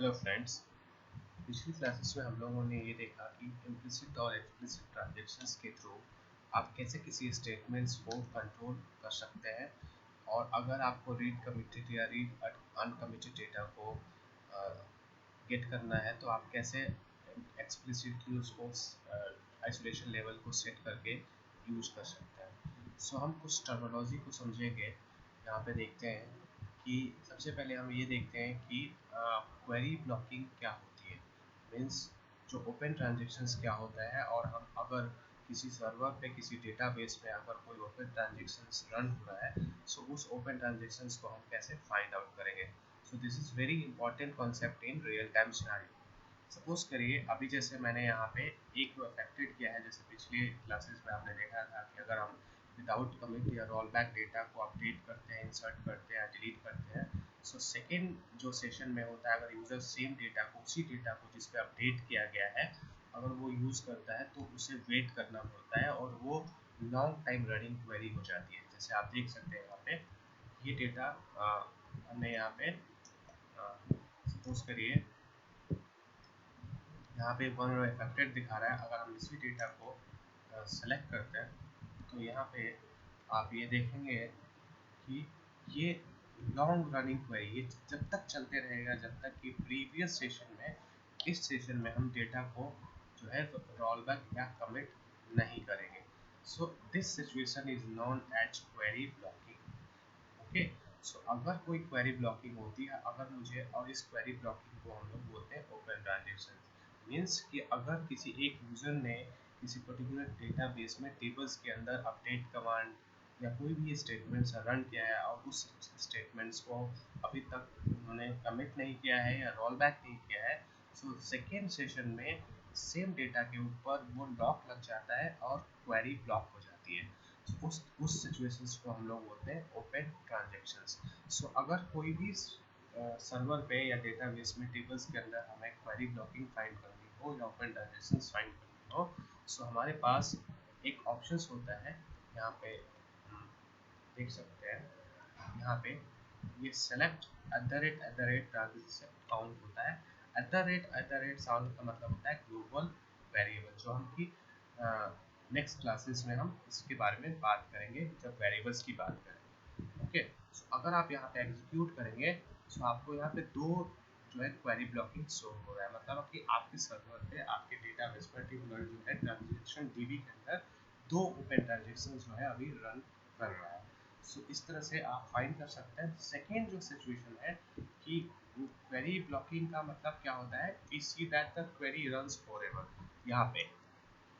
Hello friends. पिछली classes में हम लोगों ने ये देखा कि इम्प्लिसिट और एक्सप्लिसिट ट्रांजैक्शंस के थ्रू आप कैसे किसी स्टेटमेंट्स को कंट्रोल कर सकते हैं, और अगर आपको रीड कमिटेड या रीड अनकमिटेड डेटा को गेट करना है तो आप कैसे एक्सप्लिसिटली उसको आइसोलेशन लेवल को सेट करके यूज कर सकते हैं। सो हम कुछ टर्मिनोलॉजी को समझेंगे। यहाँ पे देखते हैं कि सबसे पहले हम ये देखते हैं कि क्वेरी ब्लॉकिंग क्या होती है। मीन्स जो ओपन ट्रांजेक्शन्स क्या होता है, और हम अगर किसी सर्वर पे किसी डेटाबेस में अगर कोई ओपन ट्रांजेक्शन्स रन हो रहा है, सो उस ओपन ट्रांजेक्शन्स को हम कैसे फाइंड आउट करेंगे। So this is very important concept in real time scenario. Suppose करिए अभी जैसे मैंने यहाँ पे एक रो अफेक्टेड किया है, जैसे पिछले क्लासेस में आपने देखा था कि अगर हम विदाउट कमिट या रोल बैक डेटा को अपडेट करते हैं, इंसर्ट करते हैं, डिलीट करते हैं, सो सेकेंड जो सेशन में होता है, अगर यूज़र सेम डेटा को, उसी डेटा को जिस पे अपडेट किया गया है, अगर वो यूज़ करता है तो उसे वेट करना पड़ता है और वो लॉन्ग टाइम रनिंग क्वेरी हो जाती है। जैसे आप देख सकते हैं यहाँ पे ये डेटा हमने यहाँ पे सपोज करिए यहाँ पे वन रो इफेक्टेड दिखा रहा है। अगर हम इसी डेटा को सेलेक्ट करते हैं तो यहाँ पे आप ये देखेंगे कि ये लॉन्ग रनिंग क्वेरी, ये जब तक चलते रहेगा जब तक कि प्रीवियस सेशन में, इस सेशन में हम डेटा को जो है रोल बैक या कमिट नहीं करेंगे। So this situation is known as query blocking. Okay. So अगर कोई क्वेरी ब्लॉकिंग होती है, अगर मुझे, और इस क्वेरी ब्लॉकिंग को हम लोग बोलते हैं ओपन ट्रांजेक्शन। मीन्स कि अगर किसी एक यूज़र ने किसी पर्टिकुलर डेटाबेस में टेबल्स के अंदर अपडेट कमांड या कोई भी स्टेटमेंट्स रन किया है और उस स्टेटमेंट्स को अभी तक उन्होंने कमिट नहीं किया है या रोल बैक नहीं किया है, सो सेकेंड सेशन में सेम डेटा के ऊपर वो लॉक लग जाता है और क्वेरी ब्लॉक हो जाती है। उस सिचुएशंस को हम लोग बोलते हैं ओपन ट्रांजेक्शंस। सो अगर कोई भी सर्वर पे या डेटाबेस में टेबल्स के अंदर हमें क्वेरी ब्लॉकिंग फाइंड करनी हो या ओपन ट्रांजेक्शंस फाइंड करनी हो, सो हमारे पास एक ऑप्शंस होता है। यहाँ पे देख सकते हैं, यहाँ पे ये सेलेक्ट @ ट्रांजेक्शन काउंट होता है। साउंड का मतलब होता है ग्लोबल वेरिएबल, जो हम की नेक्स्ट क्लासेस में हम इसके बारे में बात करेंगे जब वेरिएबल्स की बात करेंगे। ओके। सो अगर आप यहाँ पे एग्जीक्यूट करेंगे, सो आपको यहाँ पे दो जो है क्वेरी ब्लॉकिंग शो हो रहा है, मतलब कि आपके सर्वर पे, आपके डेटाबेस पर्टिकुलर जो है ट्रांजेक्शन डीबी के अंदर दो ओपन ट्रांजेक्शन जो है अभी रन कर रहा है। सो इस तरह से आप फाइंड कर सकते हैं। सेकेंड जो सिचुएशन है कि क्वेरी ब्लॉकिंग का मतलब क्या होता है, we see that the query runs forever. यहाँ पे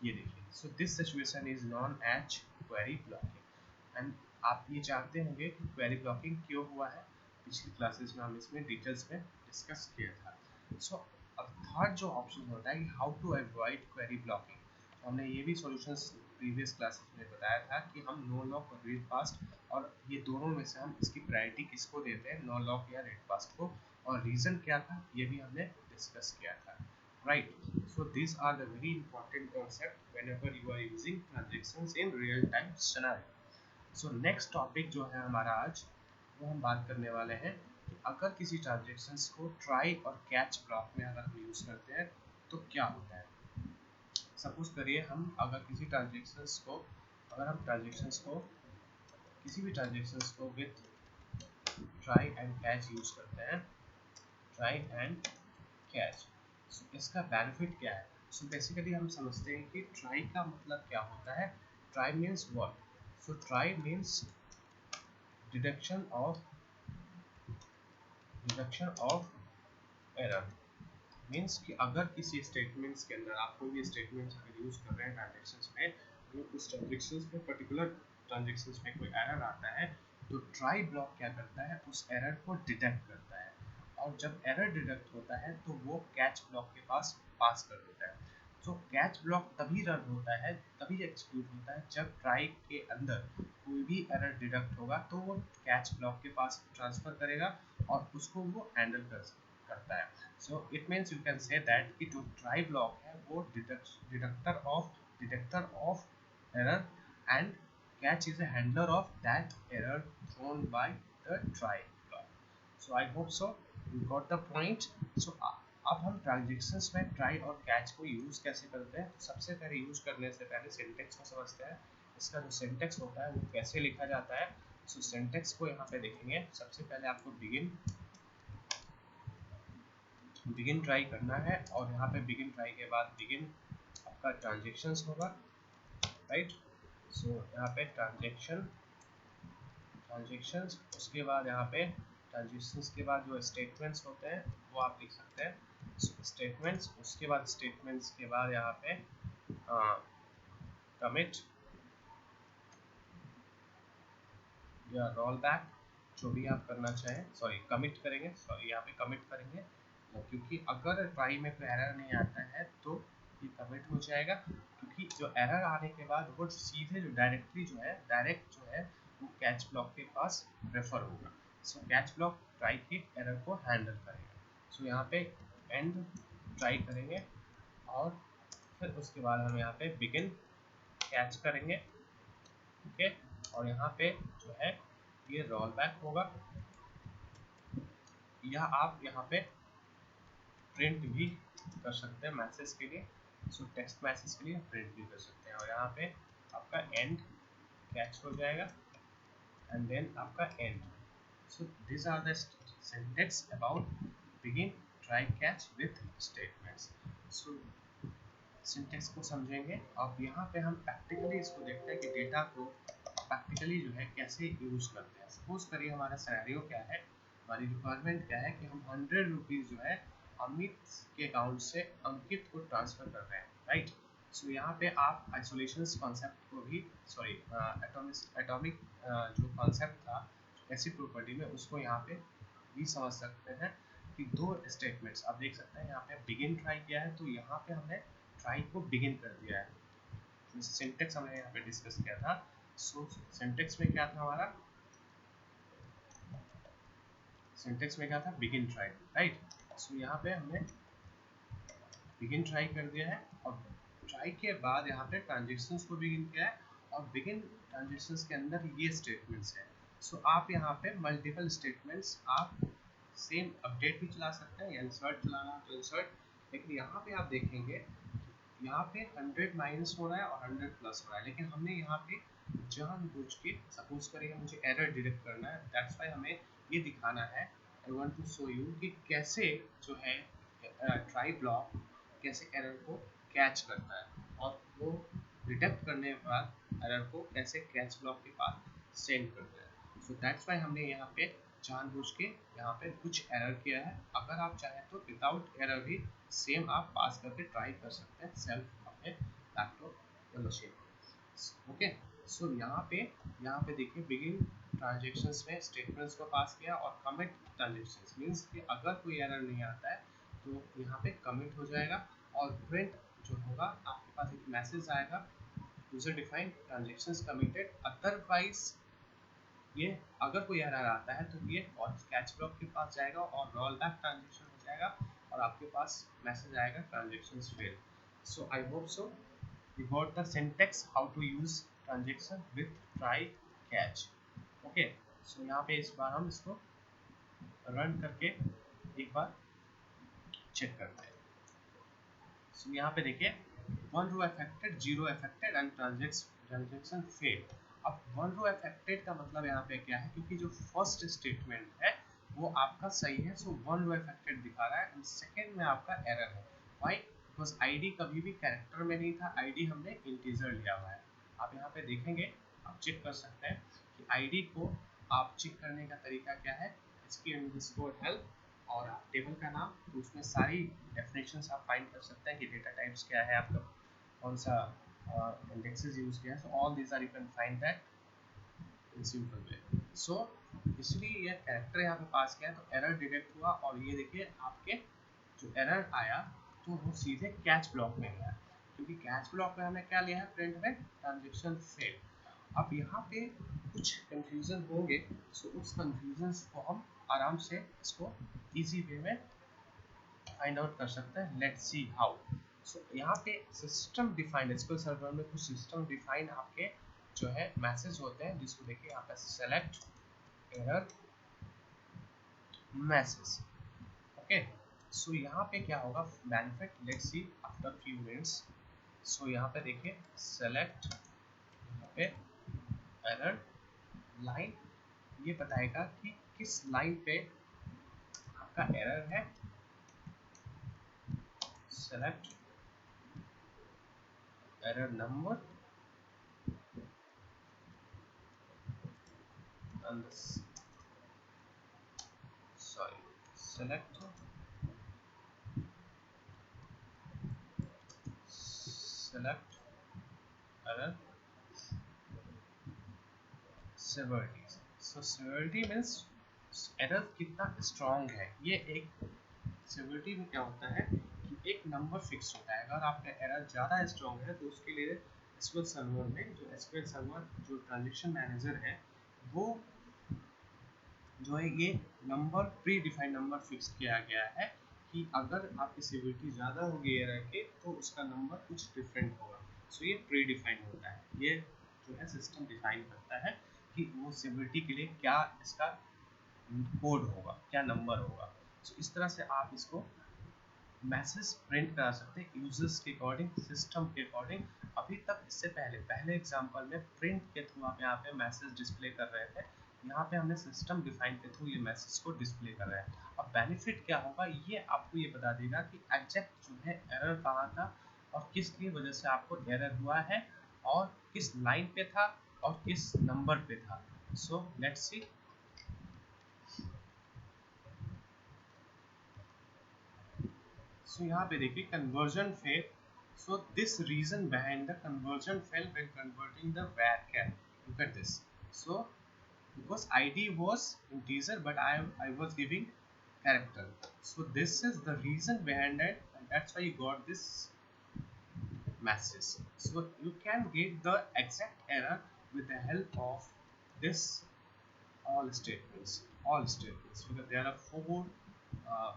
ये देखिए, so this situation is known as query blocking. And आप ये जानते होंगे कि क्वेरी ब्लॉकिंग क्यों हुआ है, पिछली क्लासेस में हम इसमें डिटेल्स में डिस्कस किया था। सो अब थर्ड जो ऑप्शन होता है कि how to avoid query blocking, तो हमने ये भी सॉल्यूशंस प्रीवियस क्लासेस में बताया था कि हम नो लॉक और रीड फास्ट, और ये दोनों में से हम इसकी प्रायोरिटी किसको देते हैं, नो लॉक या रीड फास्ट को, और रीज़न क्या था ये भी हमने डिस्कस किया था। Right. So these are the very important concept whenever you are using transactions in real time scenario. So next topic जो है हमारा आज, वो हम बात करने वाले हैं कि अगर किसी ट्रांजेक्शन्स को ट्राई और कैच ब्लॉक में अगर हम यूज़ करते हैं तो क्या होता है। सपोज करिए हम अगर किसी ट्रांजेक्शन्स को, अगर हम ट्रांजेक्शन्स को, किसी भी ट्रांजेक्शन्स को with try and catch use करते हैं, ट्राई एंड कैच, सो इसका बेनिफिट क्या है। सो बेसिकली हम समझते हैं कि ट्राई का मतलब क्या होता है। Try means what, so try means deduction of error. Means कि अगर किसी स्टेटमेंट्स के अंदर आप कोई भी स्टेटमेंट्स अगर यूज़ कर रहे हैं ट्रांजेक्शन्स में, तो उस ट्रांजेक्शन्स में, पर्टिकुलर ट्रांजेक्शन्स में कोई एरर आता है, तो ट्राई ब्लॉक क्या करता है, उस एरर को डिटेक्ट करता है, और जब एरर डिटेक्ट होता है तो वो कैच ब्लॉक के पास पास कर देता है। तो कैच ब्लॉक तभी रन होता है, तभी एक्सिक्यूट होता है जब ट्राई के अंदर कोई भी एरर डिटेक्ट होगा, तो वो कैच ब्लॉक के पास ट्रांसफर करेगा और उसको वो हैंडल करता है। So it means you can say that कि जो ट्राई ब्लॉक है वो detector of error, and catch is a handler of that error thrown by the try block. So I hope so got the point. So अब हम transactions में try और catch को use कैसे करते हैं। तो सबसे पहले यूज़ करने से पहले सिंटेक्स को समझते हैं। इसका जो सिंटेक्स होता है वो कैसे लिखा जाता है। सो सिंटेक्स को यहाँ पे देखेंगे। सबसे पहले आपको बिगिन ट्राई करना है और यहाँ पे बिगिन ट्राई के बाद बिगिन आपका ट्रांजेक्शन्स होगा, राइट। सो यहाँ पे ट्रांजेक्शन्स, उसके बाद यहाँ पे ट्रांजेक्शन्स के बाद जो स्टेटमेंट्स होते हैं वो आप लिख सकते हैं। स्टेटमेंट्स, उसके बाद स्टेटमेंट्स के बाद यहाँ पे कमिट या रोल बैक, जो भी आप करना चाहें। सॉरी कमिट करेंगे, सॉरी यहाँ पे कमिट करेंगे, क्योंकि अगर ट्राई में कोई एरर नहीं आता है तो ये कमिट हो जाएगा। क्योंकि जो एरर आने के बाद वो सीधे जो डायरेक्टली जो है डायरेक्ट जो है वो कैच ब्लॉक के पास रेफर होगा। सो कैच ब्लॉक ट्राई के एरर को हैंडल करेगा। सो यहाँ पे एंड ट्राई करेंगे और फिर उसके बाद हम यहाँ पे बिगिन कैच करेंगे, ठीक है। और यहाँ पे जो है ये रोल बैक होगा, या आप यहाँ पे प्रिंट भी कर सकते हैं मैसेज के लिए। सो टेक्स्ट मैसेज के लिए प्रिंट भी कर सकते हैं। और यहाँ पे आपका एंड कैच हो जाएगा एंड देन आपका end. So this are the syntax about begin try catch with statements. So syntax को समझेंगे। अब यहाँ पे हम प्रैक्टिकली इसको देखते हैं कि डेटा को प्रैक्टिकली जो है कैसे यूज करते हैं। सपोज करिए हमारा सिनेरियो क्या है, हमारी रिक्वायरमेंट क्या है कि हम 100 रुपीज़ जो है अमित के अकाउंट से अंकित को ट्रांसफर कर रहे हैं, राइट। सो यहाँ पे आप आइसोलेशन कॉन्सेप्ट को भी, सॉरी एटॉमिक जो कॉन्सेप्ट था ऐसी प्रॉपर्टी में, उसको यहाँ पे भी समझ सकते हैं कि दो स्टेटमेंट्स आप देख सकते हैं। यहाँ पे बिगिन ट्राई किया है तो यहाँ पे हमने ट्राई को बिगिन कर दिया है। सिंटेक्स हमने यहाँ पे डिस्कस किया था। सो सिंटेक्स में क्या था हमारा, सिंटेक्स में क्या था, बिगिन ट्राई, राइट। सो यहाँ पे हमने बिगिन ट्राई कर दिया है और ट्राई के बाद यहाँ पे ट्रांजेक्शन्स को बिगिन किया है और बिगिन ट्रांजेक्शन्स के अंदर ये स्टेटमेंट्स है। सो आप यहाँ पे मल्टीपल स्टेटमेंट्स आप सेम अपडेट भी चला सकते हैं या इंसर्ट चलाना तो इंसर्ट। लेकिन यहाँ पे आप देखेंगे यहाँ पे 100 माइनस हो रहा है और 100 प्लस हो रहा है, लेकिन हमने यहाँ पे जानबूझ के सपोज करिए मुझे एरर डिटेक्ट करना है, दैट्स वाई हमें ये दिखाना है। I want to show you कि कैसे जो है ट्राई ब्लॉक कैसे एरर को कैच करता है और वो डिटेक्ट करने के बाद एरर को कैसे कैच ब्लॉक के पास सेंड करता है। सो दैट्स वाई हमने यहाँ पे जानबूझ के यहाँ पे कुछ एरर किया है। अगर आप चाहें तो विदाउट एरर भी सेम आप पास करके ट्राई कर सकते हैं सेल्फ अपने लैपटॉप या मशीन। ओके, सो यहाँ पे देखिए बिगिन ट्रांजेक्शन्स में स्टेटमेंट्स को पास किया और कमिट ट्रांजेक्शन्स मीन्स कि अगर कोई एरर नहीं आता है तो यहाँ पे कमिट हो जाएगा और प्रिंट जो होगा आपके पास एक मैसेज आएगा, user defined transactions committed, otherwise ये अगर कोई एरर आता है तो ये कैच ब्लॉक के पास जाएगा और रोल बैक ट्रांजेक्शन हो जाएगा और आपके पास मैसेज आएगा transactions failed. So I hope so you got the syntax how to use transaction with try catch। okay, so यहाँ पे इस बार हम इसको रन करके एक बार चेक करते हैं। so यहाँ पे देखिए 1 row affected, 0 affected and transaction failed। अब 1 row affected का मतलब यहाँ पे क्या है, क्योंकि जो फर्स्ट स्टेटमेंट है वो आपका सही है, सो 1 row affected दिखा रहा है एंड सेकेंड में आपका एरर है। वाई? बिकॉज आईडी कभी भी कैरेक्टर में नहीं था, आईडी हमने इंटीजर लिया हुआ है। आप यहाँ पे देखेंगे, आप चेक कर सकते हैं कि आईडी को आप चेक करने का तरीका क्या है, इसकी अंडरस्कोर हेल्प और टेबल का नाम, तो उसमें सारी डेफिनेशंस आप फाइंड कर सकते हैं कि डेटा टाइप्स क्या है, आपका कौन सा इंडेक्सेस यूज किया है। So all these are you can find that in simple way. So इसलिए ये कैरेक्टर यहाँ पे पास किया है तो एरर डिटेक्ट हुआ और ये देखिए आपके जो एरर आया तो वो सीधे कैच ब्लॉक में गया, क्योंकि कैच ब्लॉक में हमने क्या लिया है, प्रिंट में ट्रांजेक्शन फेल। अब यहाँ पे कुछ कंफ्यूजन होंगे, सो उस कंफ्यूजन को हम आराम से इसको इजी वे में फाइंड आउट कर सकते हैं। Let's see how. सो यहाँ पे सिस्टम डिफाइंड एसक्यूएल सर्वर में कुछ सिस्टम डिफाइंड आपके जो है मैसेज होते हैं, जिसको देखिए यहाँ पे select error message. Okay. So यहाँ पे क्या होगा benefit, let's see after few minutes. So यहाँ पे देखिए सेलेक्ट, यहाँ पे एरर लाइन, ये बताएगा कि किस लाइन पे आपका एरर है। Select error number and sorry, select error severity। so severity means error कितना स्ट्रॉन्ग है। ये एक सिविलिटी में क्या होता है कि एक नंबर फिक्स होता है। अगर आपका एरर ज़्यादा स्ट्रॉन्ग है तो उसके लिए एसक्यूएल सर्वर में, जो एसक्यूएल सर्वर जो ट्रांजैक्शन मैनेजर है, वो जो है ये number pre defined number fix किया गया है कि अगर आपकी सिविलिटी ज़्यादा होगी एरर के तो उसका नंबर कुछ डिफरेंट होगा। सो ये प्री डिफाइंड होता है, ये जो है सिस्टम डिफाइन करता है कि वो सिविलिटी के लिए क्या इसका कोड होगा, क्या नंबर होगा। सो इस तरह से आप इसको मैसेज प्रिंट करा सकते हैं यूजर्स के अकॉर्डिंग, सिस्टम के अकॉर्डिंग। अभी तक इससे पहले एग्जांपल में प्रिंट के थ्रू आप यहाँ पे मैसेज डिस्प्ले कर रहे थे, यहाँ पे हमने सिस्टम डिफाइन के थ्रू ये मैसेज को डिस्प्ले कर रहे हैं। अब बेनिफिट क्या होगा, ये आपको ये बता देगा कि एग्जैक्ट जो है एरर कहाँ था और किस लिए वजह से आपको एरर हुआ है और किस लाइन पे था और किस नंबर पे था। So let's see. सो यहाँ पे देखिए conversion fail. So this reason behind the conversion fail when converting the varchar, look at this. So because id was integer but I was giving character, so this is the reason behind it and that's why you got this message. So you can get the exact error with the help of this all statements because there are four uh,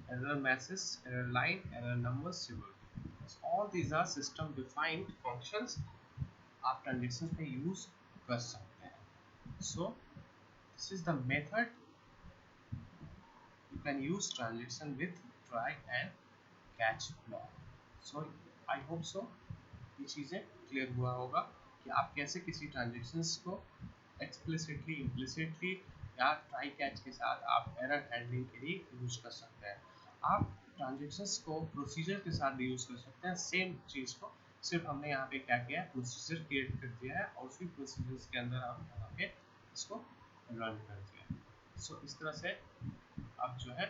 error message, error line, error number, symbol. So all these are system defined functions आप transactions में use कर सकते हैं। So this is the method you can use transaction with try and catch block. So I hope so ये चीज़ें clear हुआ होगा कि आप कैसे किसी ट्रांजेक्शंस को एक्सप्लिसिटली, इम्प्लिसिटली या ट्राई कैच के साथ आप एरर हैंडलिंग के लिए यूज कर सकते हैं। आप ट्रांजेक्शंस को प्रोसीजर के साथ भी यूज कर सकते हैं, सेम चीज़ को, सिर्फ हमने यहाँ पे क्या किया है, प्रोसीजर क्रिएट कर दिया है और उसी प्रोसीजर्स के अंदर आप यहाँ पे इसको रन कर दिया। सो इस तरह से आप जो है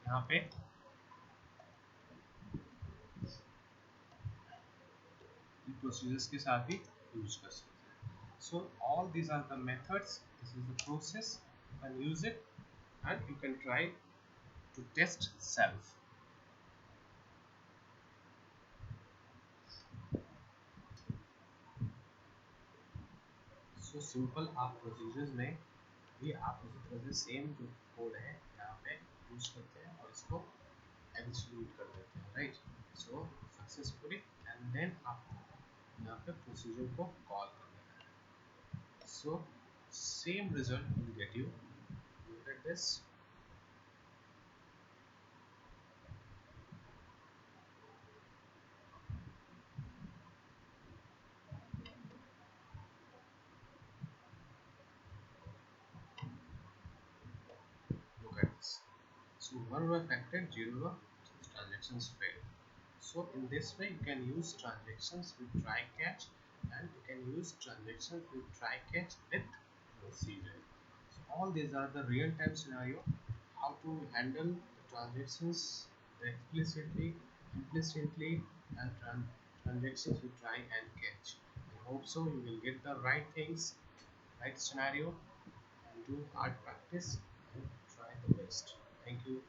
यहाँ पे प्रोसीजर्स के साथ भी यूज कर सकते हैं। So all these are the methods, this is the process, you can use it and you can try to test self. So simple आप प्रोसीजर्स में भी आप उसी तरह से सेम जो कोड है यहाँ पे यूज करते हैं और इसको एग्जीक्यूट कर देते हैं, right. So successfully and then आपको यहाँ पे प्रोसीजर को कॉल कर देना है। So same result will get you, look at this. Look at this. So 1 were affected, 0 were transactions failed. So in this way you can use transactions with try catch and you can use transactions with try catch with procedure. So all these are the real time scenario how to handle the transactions explicitly, implicitly and transactions with try and catch. I hope so you will get the right things, right scenario and do hard practice and try the best. Thank you.